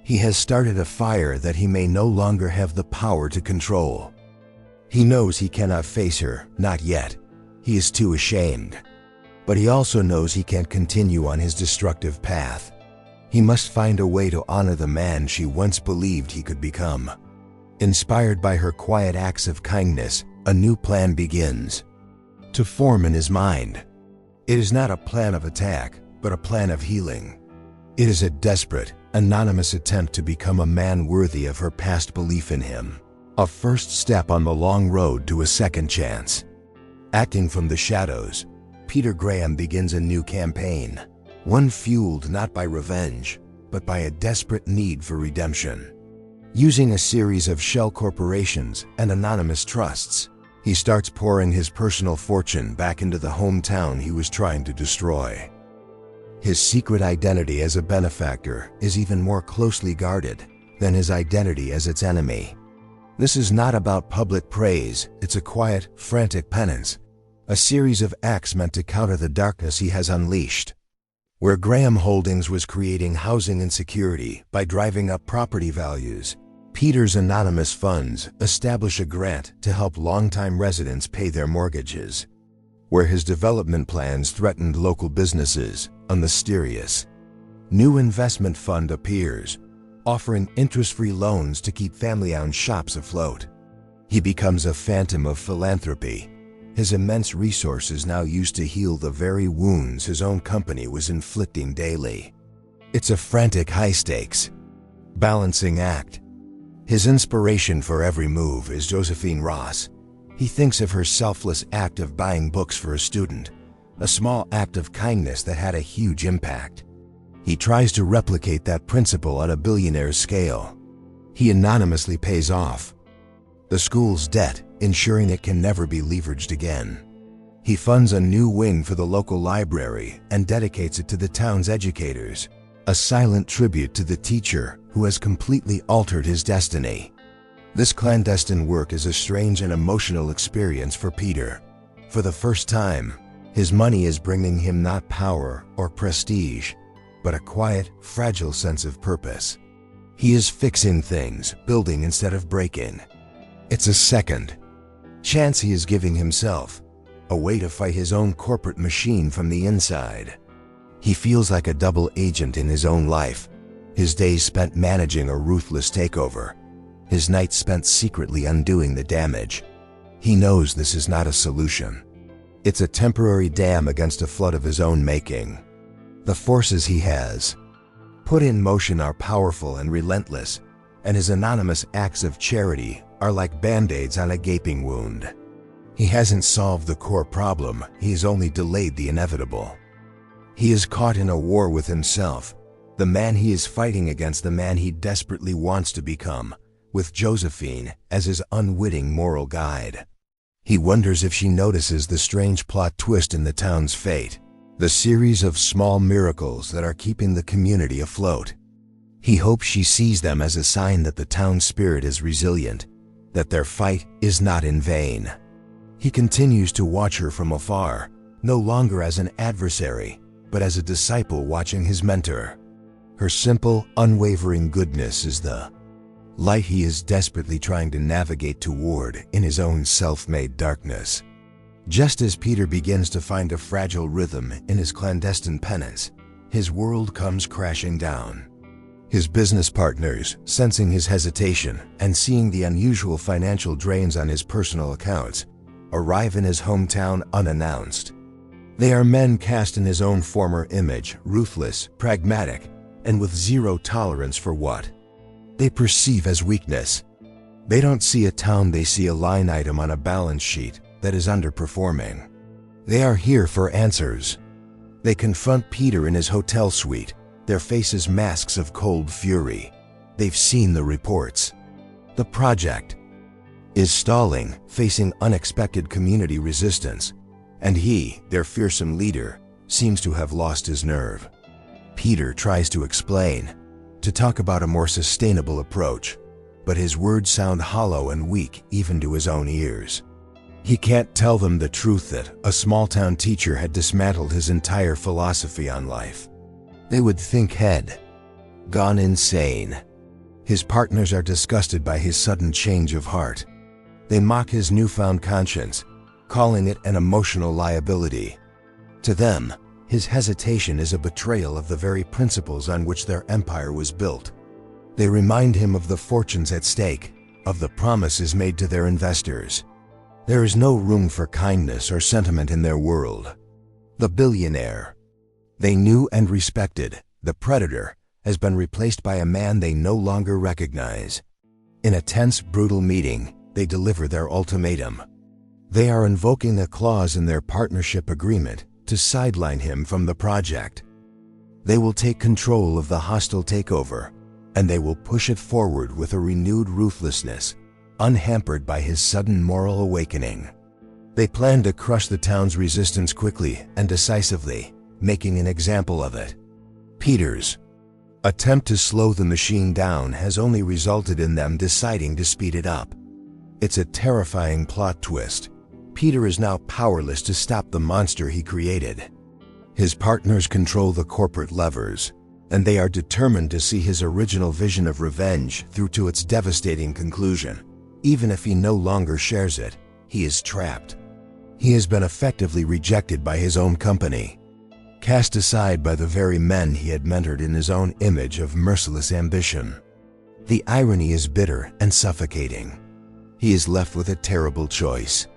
He has started a fire that he may no longer have the power to control. He knows he cannot face her, not yet. He is too ashamed. But he also knows he can't continue on his destructive path. He must find a way to honor the man she once believed he could become. Inspired by her quiet acts of kindness, a new plan begins to form in his mind. It is not a plan of attack, but a plan of healing. It is a desperate, anonymous attempt to become a man worthy of her past belief in him. A first step on the long road to a second chance. Acting from the shadows, Peter Graham begins a new campaign, one fueled not by revenge, but by a desperate need for redemption. Using a series of shell corporations and anonymous trusts, he starts pouring his personal fortune back into the hometown he was trying to destroy. His secret identity as a benefactor is even more closely guarded than his identity as its enemy. This is not about public praise, it's a quiet, frantic penance, a series of acts meant to counter the darkness he has unleashed. Where Graham Holdings was creating housing insecurity by driving up property values, Peter's anonymous funds establish a grant to help longtime residents pay their mortgages. Where his development plans threatened local businesses, a mysterious new investment fund appears, offering interest-free loans to keep family-owned shops afloat. He becomes a phantom of philanthropy, his immense resources now used to heal the very wounds his own company was inflicting daily. It's a frantic high-stakes, balancing act. His inspiration for every move is Josephine Ross. He thinks of her selfless act of buying books for a student, a small act of kindness that had a huge impact. He tries to replicate that principle on a billionaire's scale. He anonymously pays off the school's debt, ensuring it can never be leveraged again. He funds a new wing for the local library and dedicates it to the town's educators, a silent tribute to the teacher who has completely altered his destiny. This clandestine work is a strange and emotional experience for Peter. For the first time, his money is bringing him not power or prestige, but a quiet, fragile sense of purpose. He is fixing things, building instead of breaking. It's a second chance he is giving himself, a way to fight his own corporate machine from the inside. He feels like a double agent in his own life, his days spent managing a ruthless takeover, his nights spent secretly undoing the damage. He knows this is not a solution. It's a temporary dam against a flood of his own making. The forces he has put in motion are powerful and relentless, and his anonymous acts of charity are like band-aids on a gaping wound. He hasn't solved the core problem, he has only delayed the inevitable. He is caught in a war with himself, the man he is fighting against the man he desperately wants to become, with Josephine as his unwitting moral guide. He wonders if she notices the strange plot twist in the town's fate, the series of small miracles that are keeping the community afloat. He hopes she sees them as a sign that the town spirit is resilient, that their fight is not in vain. He continues to watch her from afar, no longer as an adversary, but as a disciple watching his mentor. Her simple, unwavering goodness is the light he is desperately trying to navigate toward in his own self-made darkness. Just as Peter begins to find a fragile rhythm in his clandestine penance, his world comes crashing down. His business partners, sensing his hesitation and seeing the unusual financial drains on his personal accounts, arrive in his hometown unannounced. They are men cast in his own former image, ruthless, pragmatic, and with zero tolerance for what they perceive as weakness. They don't see a town, they see a line item on a balance sheet that is underperforming. They are here for answers. They confront Peter in his hotel suite, their faces masks of cold fury. They've seen the reports. The project is stalling, facing unexpected community resistance, and he, their fearsome leader, seems to have lost his nerve. Peter tries to explain, to talk about a more sustainable approach, but his words sound hollow and weak even to his own ears. He can't tell them the truth that a small-town teacher had dismantled his entire philosophy on life. They would think he'd gone insane. His partners are disgusted by his sudden change of heart. They mock his newfound conscience, calling it an emotional liability. To them, his hesitation is a betrayal of the very principles on which their empire was built. They remind him of the fortunes at stake, of the promises made to their investors. There is no room for kindness or sentiment in their world. The billionaire they knew and respected, the predator, has been replaced by a man they no longer recognize. In a tense, brutal meeting, they deliver their ultimatum. They are invoking a clause in their partnership agreement to sideline him from the project. They will take control of the hostile takeover, and they will push it forward with a renewed ruthlessness, unhampered by his sudden moral awakening. They plan to crush the town's resistance quickly and decisively, making an example of it. Peter's attempt to slow the machine down has only resulted in them deciding to speed it up. It's a terrifying plot twist. Peter is now powerless to stop the monster he created. His partners control the corporate levers, and they are determined to see his original vision of revenge through to its devastating conclusion. Even if he no longer shares it, he is trapped. He has been effectively rejected by his own company, cast aside by the very men he had mentored in his own image of merciless ambition. The irony is bitter and suffocating. He is left with a terrible choice.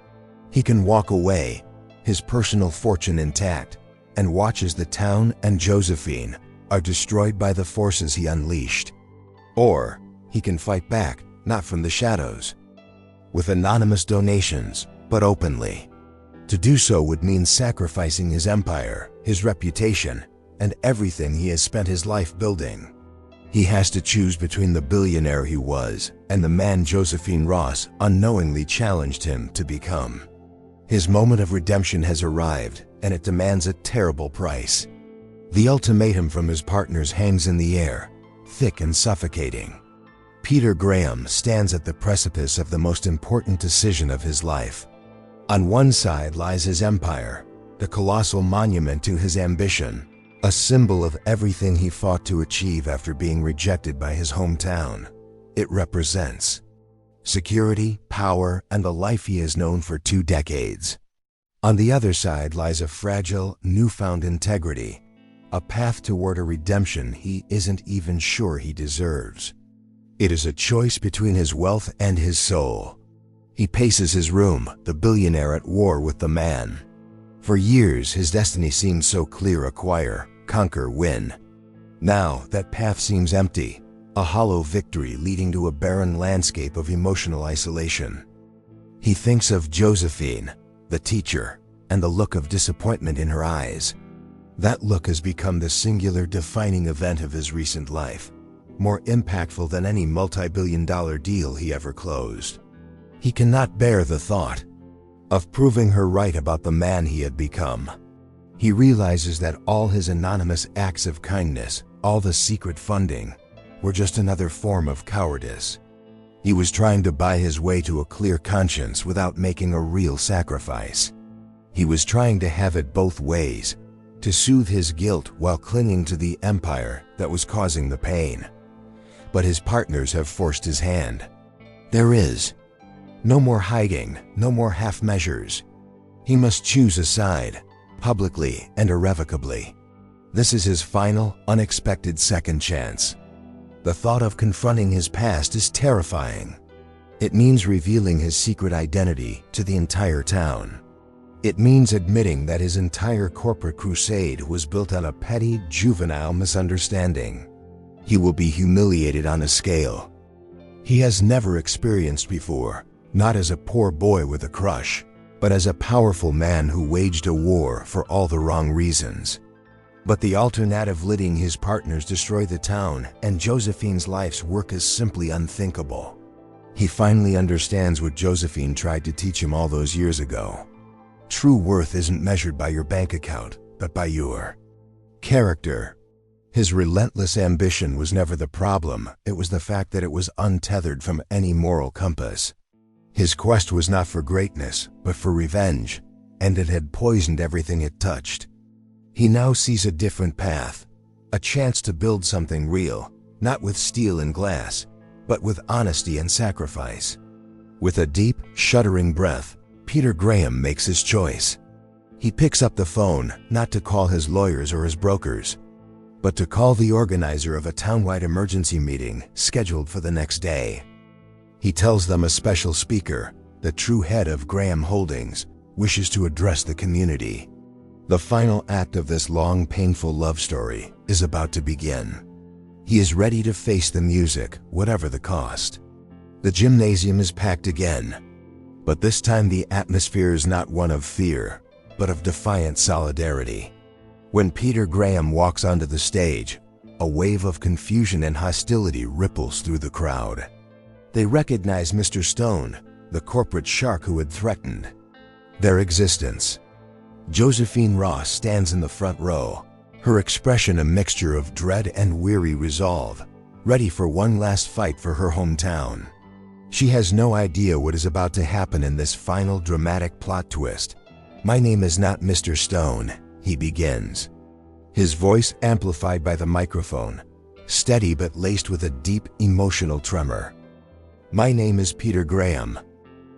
He can walk away, his personal fortune intact, and watch as the town and Josephine are destroyed by the forces he unleashed. Or he can fight back, not from the shadows, with anonymous donations, but openly. To do so would mean sacrificing his empire, his reputation, and everything he has spent his life building. He has to choose between the billionaire he was and the man Josephine Ross unknowingly challenged him to become. His moment of redemption has arrived, and it demands a terrible price. The ultimatum from his partners hangs in the air, thick and suffocating. Peter Graham stands at the precipice of the most important decision of his life. On one side lies his empire, the colossal monument to his ambition, a symbol of everything he fought to achieve after being rejected by his hometown. It represents security, power, and the life he has known for 2 decades. On the other side lies a fragile, newfound integrity, a path toward a redemption he isn't even sure he deserves. It is a choice between his wealth and his soul. He paces his room, the billionaire at war with the man. For years, his destiny seemed so clear: acquire, conquer, win. Now, that path seems empty, a hollow victory leading to a barren landscape of emotional isolation. He thinks of Josephine, the teacher, and the look of disappointment in her eyes. That look has become the singular defining event of his recent life, more impactful than any multi-billion-dollar deal he ever closed. He cannot bear the thought of proving her right about the man he had become. He realizes that all his anonymous acts of kindness, all the secret funding, were just another form of cowardice. He was trying to buy his way to a clear conscience without making a real sacrifice. He was trying to have it both ways, to soothe his guilt while clinging to the empire that was causing the pain. But his partners have forced his hand. There is no more hiding, no more half measures. He must choose a side, publicly and irrevocably. This is his final, unexpected second chance. The thought of confronting his past is terrifying. It means revealing his secret identity to the entire town. It means admitting that his entire corporate crusade was built on a petty, juvenile misunderstanding. He will be humiliated on a scale he has never experienced before, not as a poor boy with a crush, but as a powerful man who waged a war for all the wrong reasons. But the alternative, letting his partners destroy the town and Josephine's life's work, is simply unthinkable. He finally understands what Josephine tried to teach him all those years ago. True worth isn't measured by your bank account, but by your character. His relentless ambition was never the problem, it was the fact that it was untethered from any moral compass. His quest was not for greatness, but for revenge, and it had poisoned everything it touched. He now sees a different path, a chance to build something real, not with steel and glass, but with honesty and sacrifice. With a deep, shuddering breath, Peter Graham makes his choice. He picks up the phone, not to call his lawyers or his brokers, but to call the organizer of a townwide emergency meeting scheduled for the next day. He tells them a special speaker, the true head of Graham Holdings, wishes to address the community. The final act of this long, painful love story is about to begin. He is ready to face the music, whatever the cost. The gymnasium is packed again, but this time the atmosphere is not one of fear, but of defiant solidarity. When Peter Graham walks onto the stage, a wave of confusion and hostility ripples through the crowd. They recognize Mr. Stone, the corporate shark who had threatened their existence. Josephine Ross stands in the front row, her expression a mixture of dread and weary resolve, ready for one last fight for her hometown. She has no idea what is about to happen in this final dramatic plot twist. "My name is not Mr. Stone," he begins, his voice amplified by the microphone, steady but laced with a deep emotional tremor. "My name is Peter Graham."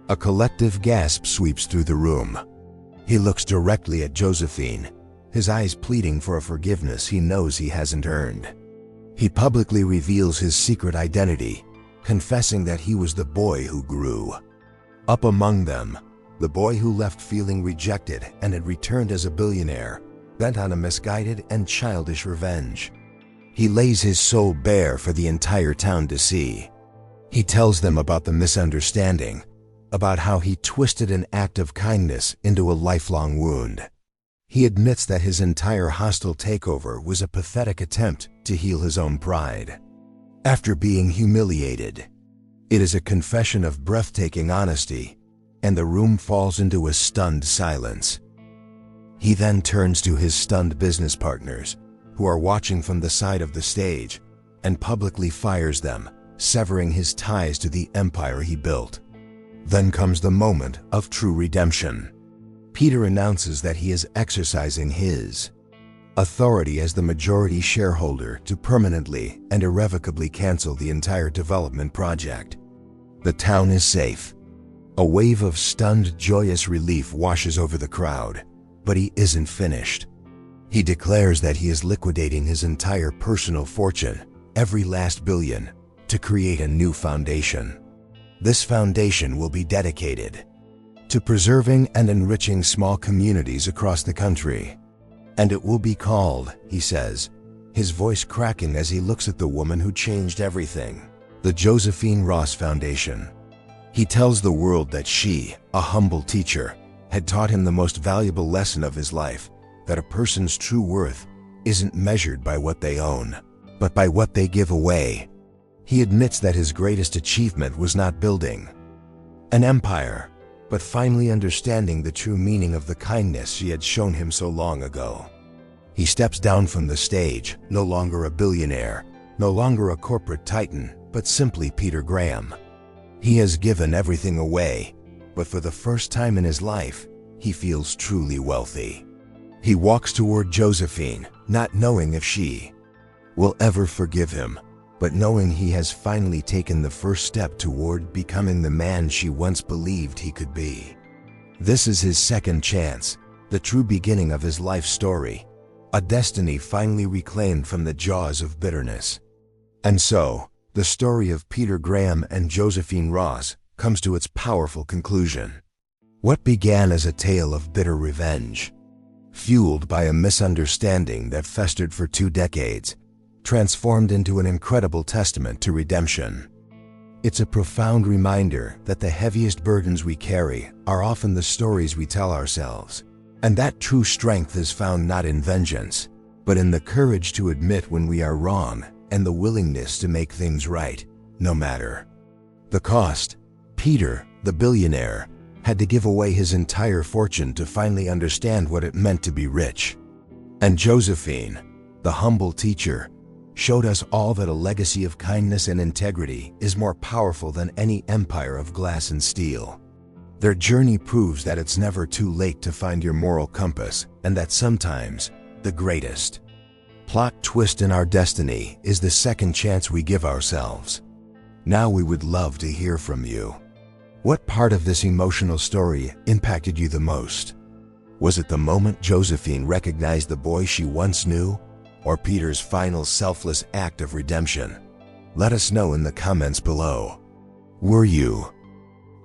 A collective gasp sweeps through the room. He looks directly at Josephine, his eyes pleading for a forgiveness he knows he hasn't earned. He publicly reveals his secret identity, confessing that he was the boy who grew up among them, the boy who left feeling rejected and had returned as a billionaire, bent on a misguided and childish revenge. He lays his soul bare for the entire town to see. He tells them about the misunderstanding, about how he twisted an act of kindness into a lifelong wound. He admits that his entire hostile takeover was a pathetic attempt to heal his own pride. After being humiliated, it is a confession of breathtaking honesty, and the room falls into a stunned silence. He then turns to his stunned business partners, who are watching from the side of the stage, and publicly fires them, severing his ties to the empire he built. Then comes the moment of true redemption. Peter announces that he is exercising his authority as the majority shareholder to permanently and irrevocably cancel the entire development project. The town is safe. A wave of stunned, joyous relief washes over the crowd, but he isn't finished. He declares that he is liquidating his entire personal fortune, every last billion, to create a new foundation. This foundation will be dedicated to preserving and enriching small communities across the country. And it will be called, he says, his voice cracking as he looks at the woman who changed everything, the Josephine Ross Foundation. He tells the world that she, a humble teacher, had taught him the most valuable lesson of his life, that a person's true worth isn't measured by what they own, but by what they give away. He admits that his greatest achievement was not building an empire, but finally understanding the true meaning of the kindness she had shown him so long ago. He steps down from the stage, no longer a billionaire, no longer a corporate titan, but simply Peter Graham. He has given everything away, but for the first time in his life, he feels truly wealthy. He walks toward Josephine, not knowing if she will ever forgive him, but knowing he has finally taken the first step toward becoming the man she once believed he could be. This is his second chance, the true beginning of his life story, a destiny finally reclaimed from the jaws of bitterness. And so, the story of Peter Graham and Josephine Ross comes to its powerful conclusion. What began as a tale of bitter revenge, fueled by a misunderstanding that festered for 2 decades, transformed into an incredible testament to redemption. It's a profound reminder that the heaviest burdens we carry are often the stories we tell ourselves, and that true strength is found not in vengeance, but in the courage to admit when we are wrong and the willingness to make things right, no matter the cost. Peter, the billionaire, had to give away his entire fortune to finally understand what it meant to be rich. And Josephine, the humble teacher, showed us all that a legacy of kindness and integrity is more powerful than any empire of glass and steel. Their journey proves that it's never too late to find your moral compass, and that sometimes the greatest plot twist in our destiny is the second chance we give ourselves. Now we would love to hear from you. What part of this emotional story impacted you the most? Was it the moment Josephine recognized the boy she once knew, or Peter's final selfless act of redemption? Let us know in the comments below. Were you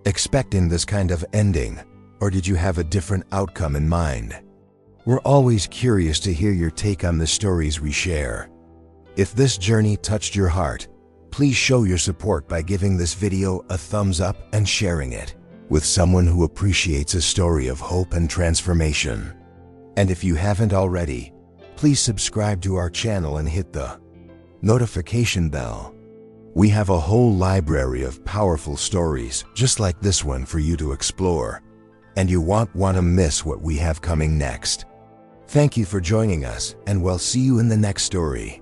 expecting this kind of ending, or did you have a different outcome in mind? We're always curious to hear your take on the stories we share. If this journey touched your heart, please show your support by giving this video a thumbs up and sharing it with someone who appreciates a story of hope and transformation. And if you haven't already, please subscribe to our channel and hit the notification bell. We have a whole library of powerful stories just like this one for you to explore, and you won't want to miss what we have coming next. Thank you for joining us, and we'll see you in the next story.